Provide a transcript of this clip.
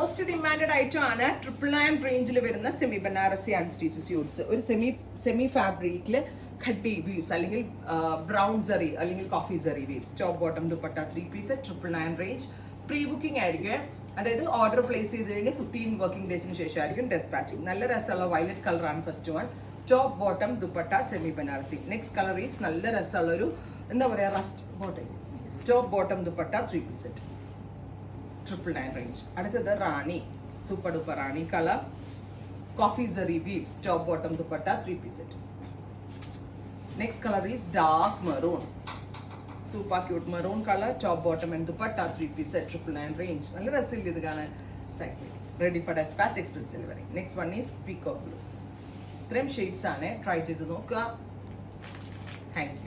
Most demanded item ആണ് 999 റേഞ്ചിൽ വരുന്ന സെമി ബനാറസി അൺസ്റ്റിച്ച് സ്യൂട്ട്സ്. ഒരു സെമി ഫാബ്രിക്കിൽ ഖഡ്ഡി വീവ്സ് അല്ലെങ്കിൽ ബ്രൗൺ സെറി അല്ലെങ്കിൽ കോഫി സെറി weaves. Top bottom dupatta 3 piece 999 range. Pre booking ആയിരിക്കും, അതായത് ഓർഡർ പ്ലേസ് ചെയ്ത് കഴിഞ്ഞ് 15 വർക്കിംഗ് ഡേയ്സിന് ശേഷമായിരിക്കും ഡെസ്പാച്ചിങ്. നല്ല രസമുള്ള വയലറ്റ് കളറാണ് first one. Top bottom dupatta semi Banarasi. Next colour is നല്ല രസമുള്ള ഒരു എന്താ പറയുക rust bottom. Top bottom dupatta 3 piece 999 range. അടുത്തത് rani, super duper rani colour, coffee സെറി weaves. Top bottom dupatta 3 piece. Next colour is dark maroon, super cute maroon colour. Top bottom and dupatta 3 piece 999 range. നല്ല രസമില്ല ഇത് കാണാൻ. Cycle ready for despatch, express delivery. Next one is peacock blue. ഇത്രയും shades ആണ്, try ചെയ്ത് നോക്കുക. Thank you.